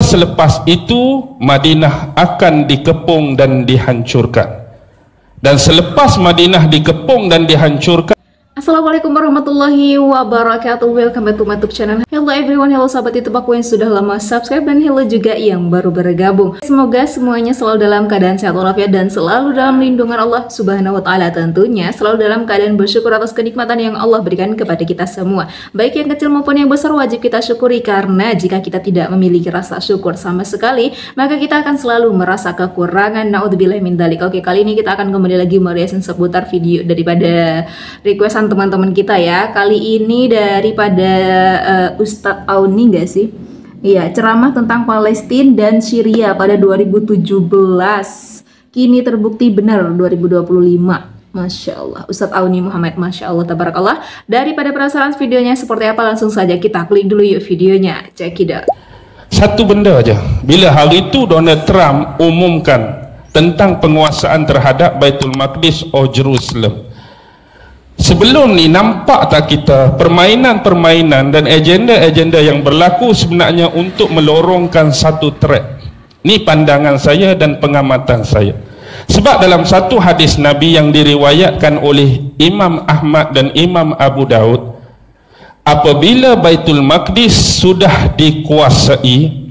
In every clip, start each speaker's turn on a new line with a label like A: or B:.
A: selepas itu Madinah akan dikepung dan dihancurkan. Dan selepas Madinah dikepung dan dihancurkan.
B: Assalamualaikum warahmatullahi wabarakatuh. Welcome back to my YouTube channel. Hello everyone, hello sahabat YouTube aku yang sudah lama subscribe, dan hello juga yang baru bergabung. Semoga semuanya selalu dalam keadaan sehat walafiat dan selalu dalam lindungan Allah Subhanahu wa taala, tentunya selalu dalam keadaan bersyukur atas kenikmatan yang Allah berikan kepada kita semua. Baik yang kecil maupun yang besar wajib kita syukuri, karena jika kita tidak memiliki rasa syukur sama sekali, maka kita akan selalu merasa kekurangan. Naudzubillah min dzalik. Oke, kali ini kita akan kembali lagi mereaction seputar video daripada requestan teman-teman kita ya. Kali ini daripada Ustadz Auni enggak sih? Iya, ceramah tentang Palestina dan Syria pada 2017 kini terbukti benar 2025. Masya Allah, Ustadz Auni Muhammad, Masya Allah, tabarakallah. Daripada penasaran videonya seperti apa, langsung saja kita klik dulu yuk videonya. Check it out.
A: Satu benda aja, bila hari itu Donald Trump umumkan tentang penguasaan terhadap Baitul Maqdis atau Jerusalem, sebelum ni nampak tak kita permainan-permainan dan agenda-agenda yang berlaku sebenarnya untuk melorongkan satu track. Ni pandangan saya dan pengamatan saya. Sebab dalam satu hadis Nabi yang diriwayatkan oleh Imam Ahmad dan Imam Abu Daud, apabila Baitul Maqdis sudah dikuasai,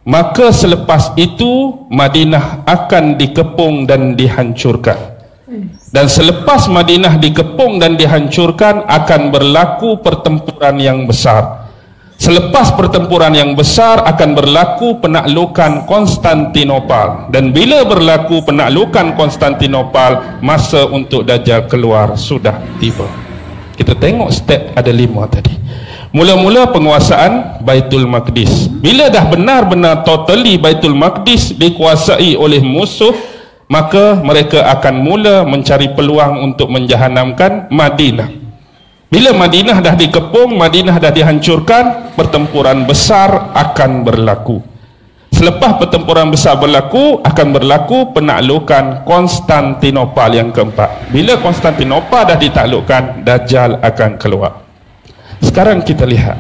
A: maka selepas itu Madinah akan dikepung dan dihancurkan. Dan selepas Madinah dikepung dan dihancurkan akan berlaku pertempuran yang besar. Selepas pertempuran yang besar akan berlaku penaklukan Konstantinopel. Dan bila berlaku penaklukan Konstantinopel, masa untuk Dajjal keluar sudah tiba. Kita tengok step ada 5 tadi. Mula-mula penguasaan Baitul Maqdis. Bila dah benar-benar totally Baitul Maqdis dikuasai oleh musuh, maka mereka akan mula mencari peluang untuk menjahanamkan Madinah. Bila Madinah dah dikepung, Madinah dah dihancurkan, pertempuran besar akan berlaku. Selepas pertempuran besar berlaku, akan berlaku penaklukan Konstantinopel yang keempat. Bila Konstantinopel dah ditaklukkan, Dajjal akan keluar. Sekarang kita lihat,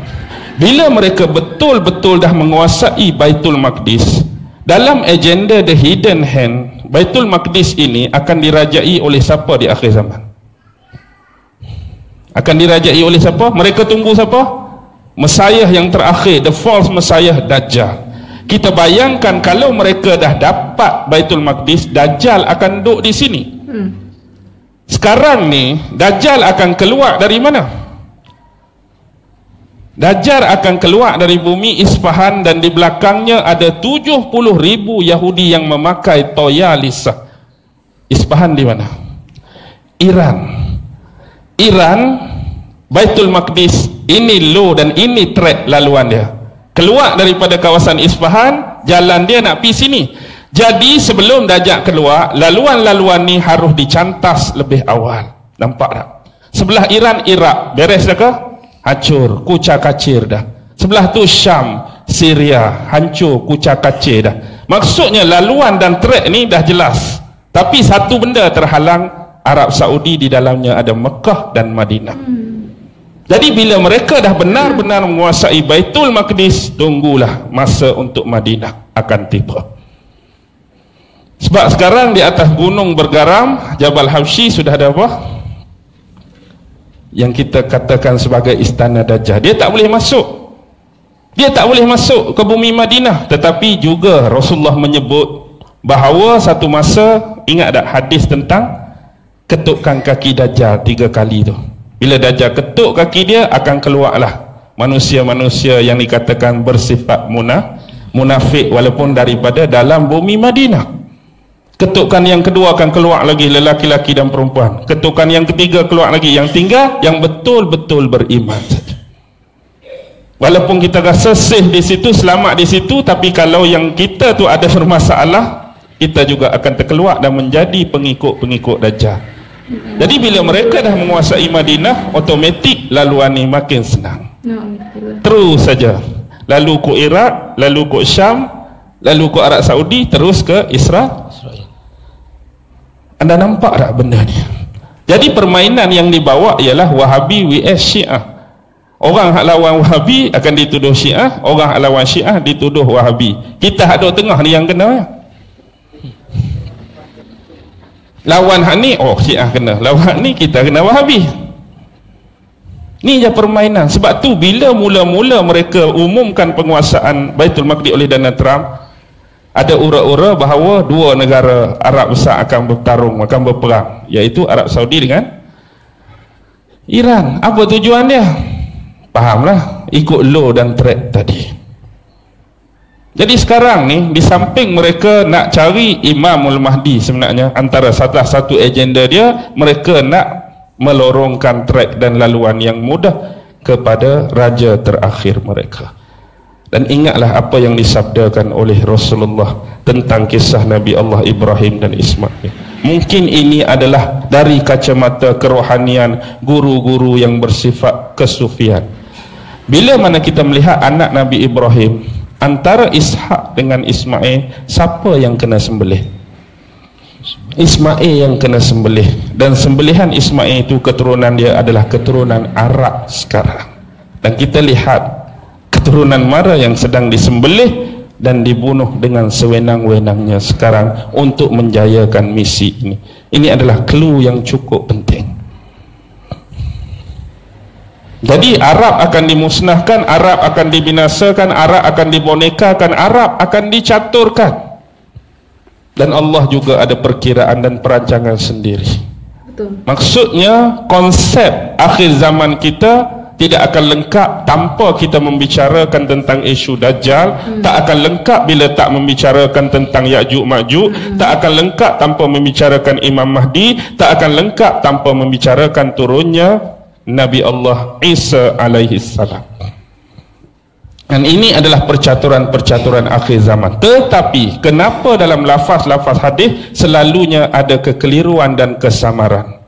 A: bila mereka betul-betul dah menguasai Baitul Maqdis, dalam agenda The Hidden Hand, Baitul Maqdis ini akan dirajai oleh siapa di akhir zaman? Akan dirajai oleh siapa? Mereka tunggu siapa? Mesiah yang terakhir, the false Messiah, Dajjal. Kita bayangkan kalau mereka dah dapat Baitul Maqdis, Dajjal akan duduk di sini. Sekarang ni Dajjal akan keluar dari mana? Dajjal akan keluar dari bumi Isfahan, dan di belakangnya ada 70,000 Yahudi yang memakai toyalisah. Isfahan di mana? Iran. Iran, Baitul Maqdis, ini low dan ini track laluan dia. Keluar daripada kawasan Isfahan, jalan dia nak pergi sini. Jadi sebelum Dajjal keluar, laluan-laluan ni harus dicantas lebih awal. Nampak tak? Sebelah Iran, Iraq, beres dah ke? Hancur, kucak-kacir dah. Sebelah tu Syam, Syria, hancur, kucak-kacir dah. Maksudnya laluan dan trek ni dah jelas. Tapi satu benda terhalang, Arab Saudi di dalamnya ada Mekah dan Madinah. Jadi bila mereka dah benar-benar menguasai Baitul Maqdis, tunggulah masa untuk Madinah akan tiba. Sebab sekarang di atas gunung bergaram Jabal Habsyi sudah ada apa? Yang kita katakan sebagai istana Dajjal. Dia tak boleh masuk. Dia tak boleh masuk ke bumi Madinah. Tetapi juga Rasulullah menyebut bahawa satu masa, ingat tak hadis tentang ketukkan kaki Dajjal 3 kali tu. Bila Dajjal ketuk kaki dia, akan keluarlah manusia-manusia yang dikatakan bersifat munafik walaupun daripada dalam bumi Madinah. Ketukan yang kedua akan keluar lagi lelaki-laki dan perempuan. Ketukan yang ketiga keluar lagi. Yang tinggal yang betul-betul beriman saja. Walaupun kita rasa safe di situ, selamat di situ, tapi kalau yang kita tu ada bermasalah, kita juga akan terkeluar dan menjadi pengikut-pengikut Dajjal. Jadi bila mereka dah menguasai Madinah, otomatik laluan ni makin senang. Terus saja. Lalu ke Iraq, lalu ke Syam, lalu ke Arab Saudi, terus ke Israel. Anda nampak tak benda ni? Jadi permainan yang dibawa ialah Wahabi vs Syiah. Orang hak lawan Wahabi akan dituduh Syiah, orang hak lawan Syiah dituduh Wahabi. Kita hak duduk tengah ni yang kena ya. Lawan hak ni, oh Syiah kena. Lawan hak ni, kita kena Wahabi. Ni je permainan. Sebab tu bila mula-mula mereka umumkan penguasaan Baitul Maqdis oleh Donald Trump, ada ura-ura bahawa dua negara Arab besar akan bertarung, akan berperang, iaitu Arab Saudi dengan Iran. Apa tujuan dia? Fahamlah, ikut law dan track tadi. Jadi sekarang ni, di samping mereka nak cari Imamul Mahdi, sebenarnya antara salah satu agenda dia, mereka nak melorongkan track dan laluan yang mudah kepada raja terakhir mereka. Dan ingatlah apa yang disabdakan oleh Rasulullah tentang kisah Nabi Allah Ibrahim dan Ismail. Mungkin ini adalah dari kacamata kerohanian guru-guru yang bersifat kesufian. Bila mana kita melihat anak Nabi Ibrahim, antara Ishak dengan Ismail, siapa yang kena sembelih? Ismail yang kena sembelih. Dan sembelihan Ismail itu keturunan dia adalah keturunan Arab sekarang. Dan kita lihat keturunan mana yang sedang disembelih dan dibunuh dengan sewenang-wenangnya sekarang untuk menjayakan misi ini. Ini adalah clue yang cukup penting. Jadi Arab akan dimusnahkan, Arab akan dibinasakan, Arab akan dibonekakan, Arab akan dicaturkan. Dan Allah juga ada perkiraan dan perancangan sendiri. Betul. Maksudnya konsep akhir zaman kita tidak akan lengkap tanpa kita membicarakan tentang isu Dajjal, tak akan lengkap bila tak membicarakan tentang Ya'juj Ma'juj, tak akan lengkap tanpa membicarakan Imam Mahdi, tak akan lengkap tanpa membicarakan turunnya Nabi Allah Isa alaihi salam. Dan ini adalah percaturan-percaturan akhir zaman. Tetapi kenapa dalam lafaz-lafaz hadis selalunya ada kekeliruan dan kesamaran?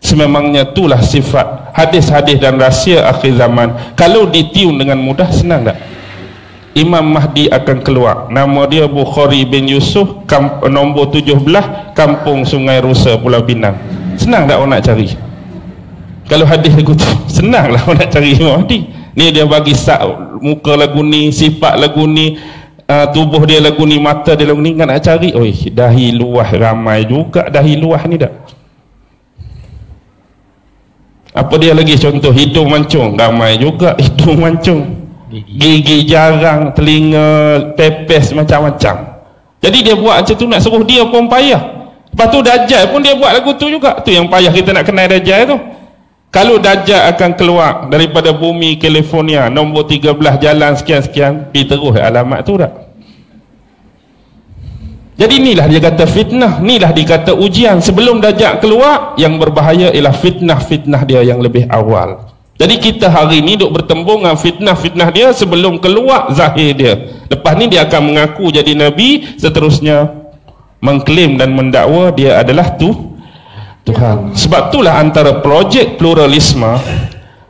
A: Sememangnya itulah sifat hadis-hadis dan rahsia akhir zaman. Kalau ditiun dengan mudah, senang tak? Imam Mahdi akan keluar, nama dia Bukhari bin Yusuf, nombor 17, Kampung Sungai Rusa, Pulau Pinang. Senang tak orang nak cari? Kalau hadis lagu tu, senanglah orang nak cari Imam Mahdi. Ni dia bagi muka lagu ni, sifat lagu ni, tubuh dia lagu ni, mata dia lagu ni, kan nak cari. Oi, dahi luah ramai juga dahi luah ni dah. Apa dia lagi contoh? Hidung mancung, ramai juga hidung mancung. Gigi jarang, telinga pepes, macam-macam. Jadi dia buat macam tu, nak suruh dia pun payah. Lepas tu Dajjal pun dia buat lagu tu juga. Tu yang payah kita nak kenal Dajjal tu. Kalau Dajjal akan keluar daripada bumi California, nombor 13, jalan sekian-sekian, pergi terus alamat tu tak? Jadi inilah dia kata fitnah, inilah dia kata ujian. Sebelum Dajjal keluar, yang berbahaya ialah fitnah-fitnah dia yang lebih awal. Jadi kita hari ni duk bertembung dengan fitnah-fitnah dia sebelum keluar zahir dia. Lepas ni dia akan mengaku jadi Nabi, seterusnya mengklaim dan mendakwa dia adalah Tuhan. Sebab itulah antara projek pluralisme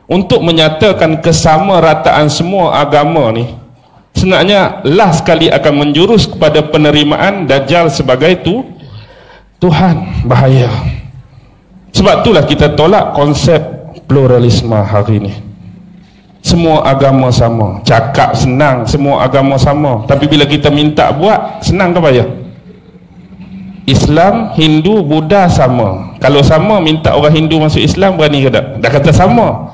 A: untuk menyatakan kesamarataan semua agama ni sebenarnya last sekali akan menjurus kepada penerimaan Dajjal sebagai Tuhan. Bahaya. Sebab itulah kita tolak konsep pluralisme hari ni. Semua agama sama, cakap senang, semua agama sama, tapi bila kita minta buat, senang ke payah? Islam, Hindu, Buddha sama. Kalau sama, minta orang Hindu masuk Islam, berani ke tak? Dah kata sama,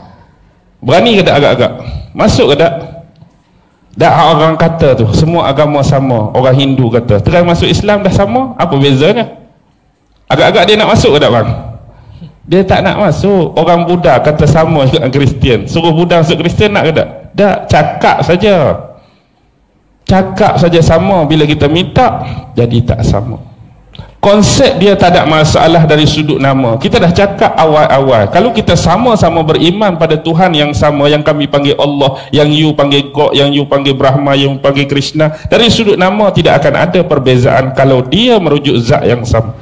A: berani ke tak agak-agak? Masuk ke tak? Dah orang kata tu, semua agama sama. Orang Hindu kata, terang masuk Islam dah sama, apa bezanya? Agak-agak dia nak masuk ke tak bang? Dia tak nak masuk. Orang Buddha kata sama juga dengan Kristian, suruh Buddha masuk Kristian, nak ke tak? Tak, cakap saja. Cakap saja sama, bila kita minta, jadi tak sama. Konsep dia tak ada masalah dari sudut nama. Kita dah cakap awal-awal, kalau kita sama-sama beriman pada Tuhan yang sama, yang kami panggil Allah, yang you panggil God, yang you panggil Brahma, yang you panggil Krishna, dari sudut nama tidak akan ada perbezaan kalau dia merujuk zat yang sama.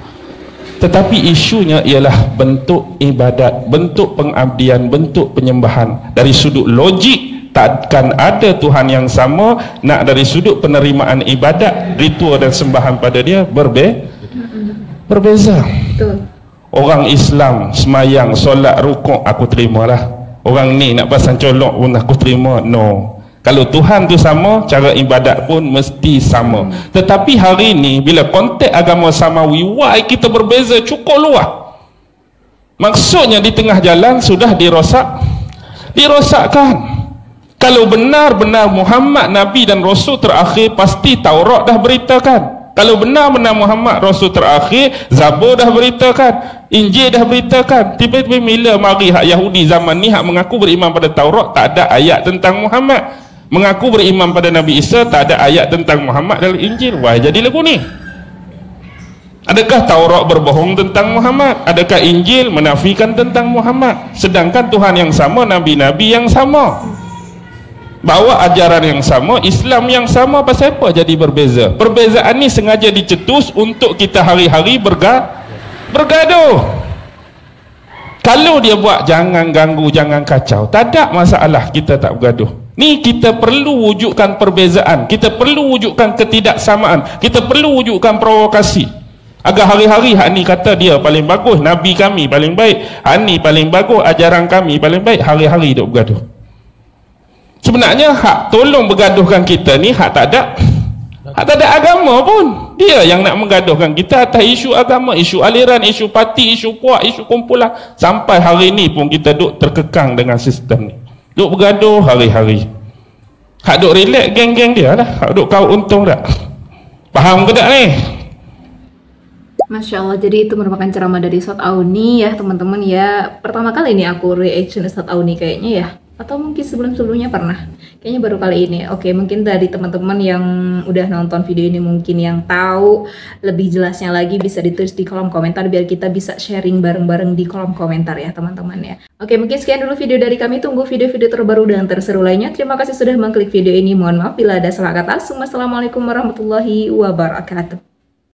A: Tetapi isunya ialah bentuk ibadat, bentuk pengabdian, bentuk penyembahan. Dari sudut logik takkan ada Tuhan yang sama. Nak dari sudut penerimaan ibadat, ritual dan sembahan pada dia berbeza. Betul. Orang Islam semayang, solat, rukuk, aku terimalah. orang ni nak pasang colok pun aku terima. No. Kalau Tuhan tu sama, cara ibadat pun mesti sama. Tetapi hari ni bila konteks agama samawi, why kita berbeza cukup luas. Maksudnya di tengah jalan sudah dirosakkan. Kalau benar-benar Muhammad Nabi dan Rasul terakhir, pasti Taurat dah beritakan. Kalau benar-benar Muhammad Rasul terakhir, Zabur dah beritakan, Injil dah beritakan. Tiba-tiba bila mari hak Yahudi zaman ni hak mengaku beriman pada Taurat, tak ada ayat tentang Muhammad. Mengaku beriman pada Nabi Isa, tak ada ayat tentang Muhammad dalam Injil. Wah, jadi lagu ni. Adakah Taurat berbohong tentang Muhammad? Adakah Injil menafikan tentang Muhammad? Sedangkan Tuhan yang sama, Nabi-Nabi yang sama, bawa ajaran yang sama, Islam yang sama. Pasal apa jadi berbeza? Perbezaan ni sengaja dicetus untuk kita hari-hari bergaduh. Kalau dia buat jangan ganggu, jangan kacau, tak ada masalah, kita tak bergaduh. Ni kita perlu wujudkan perbezaan, kita perlu wujudkan ketidaksamaan, kita perlu wujudkan provokasi. Agar hari-hari hak ni kata dia paling bagus, Nabi kami paling baik, hak ni paling bagus, ajaran kami paling baik, hari-hari duk bergaduh. Sebenarnya hak tolong bergaduhkan kita ni hak tak ada agama pun. Dia yang nak menggaduhkan kita atas isu agama, isu aliran, isu parti, isu puak, isu kumpulan. Sampai hari ni pun kita duk terkekang dengan sistem ni, duk bergaduh hari-hari. Hak duk relax geng-geng dia lah, hak duk kau untung tak? Faham ke tak ni?
B: Masya Allah, jadi itu merupakan ceramah dari Ustadz Auni ya teman-teman ya. Pertama kali ini aku reaction Ustadz Auni kayaknya ya, atau mungkin sebelum-sebelumnya pernah, kayaknya baru kali ini. Oke, mungkin dari teman-teman yang udah nonton video ini, mungkin yang tahu lebih jelasnya lagi bisa ditulis di kolom komentar biar kita bisa sharing bareng-bareng di kolom komentar ya teman-teman ya. Oke, mungkin sekian dulu video dari kami. Tunggu video-video terbaru dan terseru lainnya. Terima kasih sudah mengklik video ini. Mohon maaf bila ada salah kata. Wassalamualaikum warahmatullahi wabarakatuh.